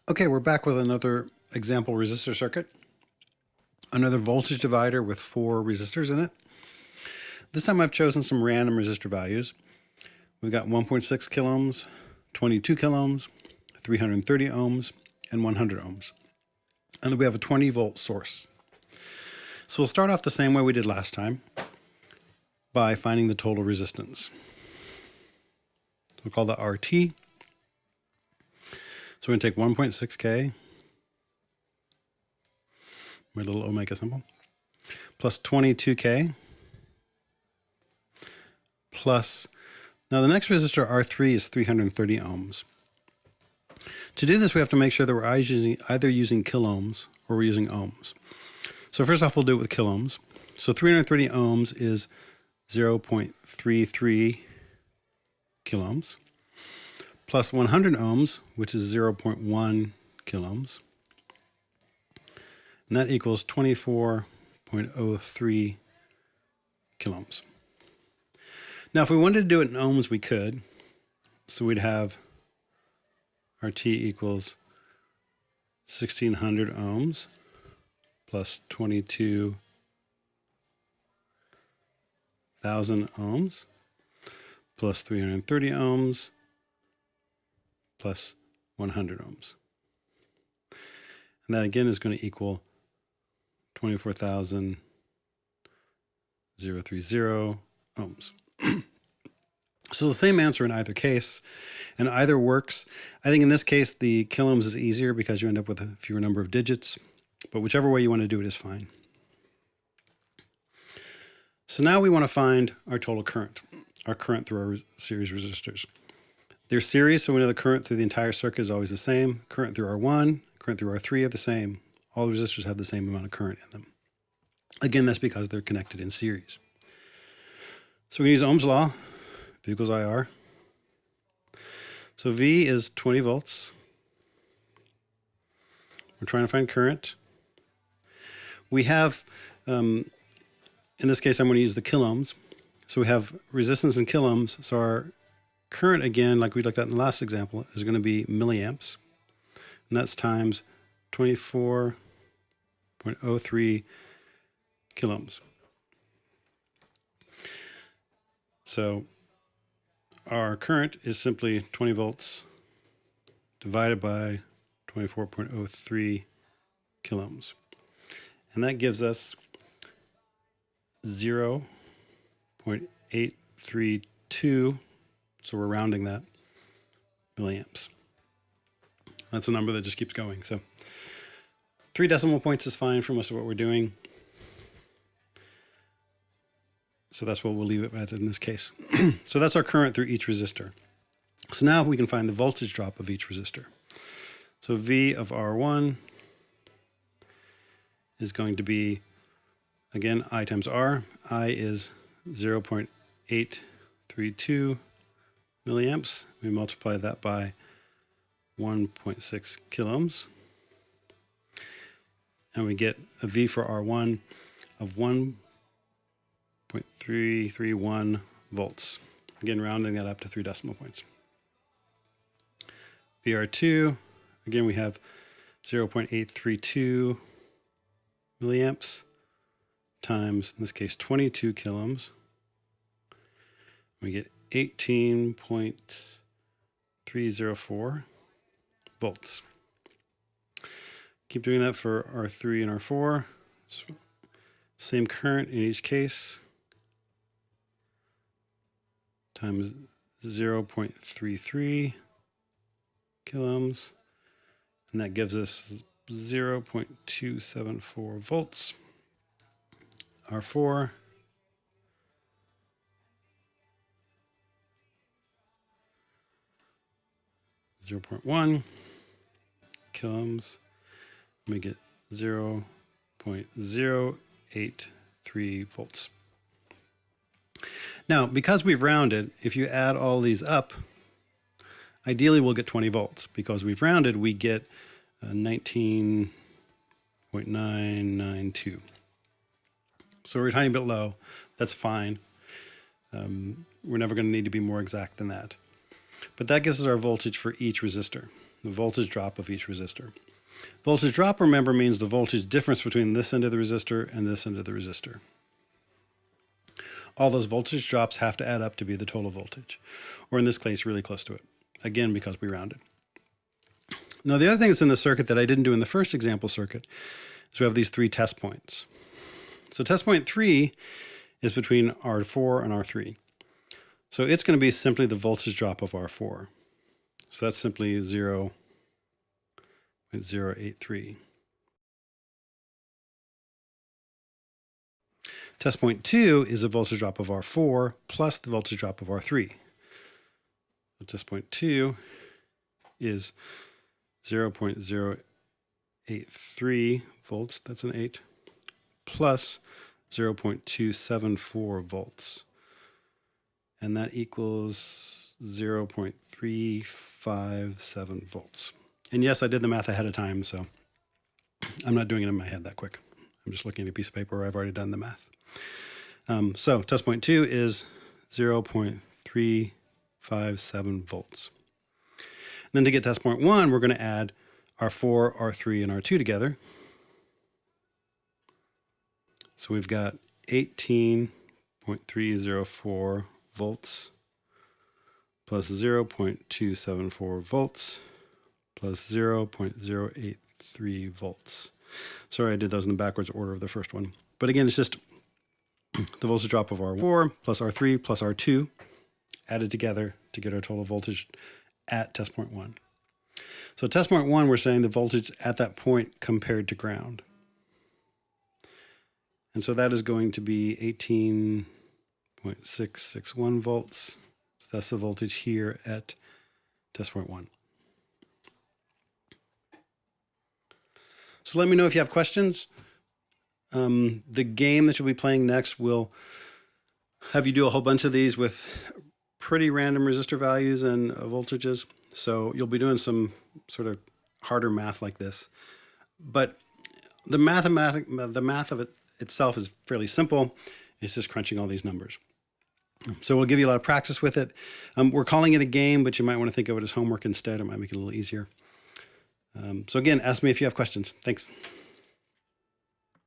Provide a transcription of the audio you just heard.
Okay, we're back with another example resistor circuit. Another voltage divider with 4 resistors in it. This time I've chosen some random resistor values. We've got 1.6 kiloohms, 22 kiloohms, 330 ohms, and 100 ohms. And then we have a 20 volt source. So we'll start off the same way we did last time by finding the total resistance. We'll call that RT. So we're going to take 1.6K, my little omega symbol, plus 22K, plus, now the next resistor R3 is 330 ohms. To do this, we have to make sure that we're either using kiloohms or we're using ohms. So first off, we'll do it with kiloohms. So 330 ohms is 0.33 kiloohms, plus 100 ohms, which is 0.1 kiloohms. And that equals 24.03 kiloohms. Now, if we wanted to do it in ohms, we could. So we'd have RT equals 1600 ohms plus 22,000 ohms plus 330 ohms plus 100 ohms. And that again is going to equal 24,030 ohms. So the same answer in either case, and either works. I think in this case, the kiloohms is easier because you end up with a fewer number of digits, but whichever way you want to do it is fine. So now we want to find our total current, our current through our series resistors. They're series, so we know the current through the entire circuit is always the same. Current through R1, current through R3 are the same. All the resistors have the same amount of current in them. Again, that's because they're connected in series. So we use Ohm's law, V equals IR. So V is 20 volts. We're trying to find current. We have, in this case, I'm going to use the kiloohms. So we have resistance in kiloohms. So our current, again, like we looked at in the last example, is going to be milliamps. And that's times 24.03 kiloohms. So our current is simply 20 volts divided by 24.03 kiloohms. And that gives us 0.832, so we're rounding that, milliamps. That's a number that just keeps going. So 3 decimal points is fine for most of what we're doing. So that's what we'll leave it at in this case. So that's our current through each resistor. So now we can find the voltage drop of each resistor. So V of R1 is going to be, again, I times R. I is 0.832 milliamps. We multiply that by 1.6 kiloohms. And we get a V for R1 of 1.331 volts. Again, rounding that up to 3 decimal points. VR2, again, we have 0.832 milliamps times, in this case, 22 kiloohms. We get 18.304 volts. Keep doing that for R3 and R4. So same current in each case, times 0.33 kiloohms, and that gives us 0.274 volts. R4 0.1 kiloohms, we get 0.083 volts. Now, because we've rounded, if you add all these up, ideally we'll get 20 volts. Because we've rounded, we get 19.992. So we're a tiny bit low. That's fine. We're never going to need to be more exact than that. But that gives us our voltage for each resistor. the voltage drop of each resistor. Voltage drop, remember, means the voltage difference between this end of the resistor and this end of the resistor. All those voltage drops have to add up to be the total voltage, or in this case, really close to it. Again, because we rounded. Now, the other thing that's in the circuit that I didn't do in the first example circuit is we have these 3 test points. So test point 3 is between R4 and R3. So it's going to be simply the voltage drop of R4. So that's simply 0.083. Test point 2 is a voltage drop of R4 plus the voltage drop of R3. So test point 2 is 0.083 volts, that's an 8, plus 0.274 volts. And that equals 0.357 volts. And yes, I did the math ahead of time, so I'm not doing it in my head that quick. I'm just looking at a piece of paper where I've already done the math. So test point 2 is 0.357 volts. And then to get test point 1, we're going to add R4, R3, and R2 together. So we've got 18.304 volts plus 0.274 volts plus 0.083 volts. Sorry, I did those in the backwards order of the first one. But again, it's just the voltage drop of R4 plus R3 plus R2 added together to get our total voltage at test point 1. So test point 1, we're saying the voltage at that point compared to ground. And so that is going to be 18.661 volts. So that's the voltage here at test point 1. So let me know if you have questions. The game that you'll be playing next will have you do a whole bunch of these with pretty random resistor values and voltages. So you'll be doing some sort of harder math like this. But the math of it itself is fairly simple. It's just crunching all these numbers. So we'll give you a lot of practice with it. We're calling it a game, but you might want to think of it as homework instead. It might make it a little easier. So again, ask me if you have questions. Thanks.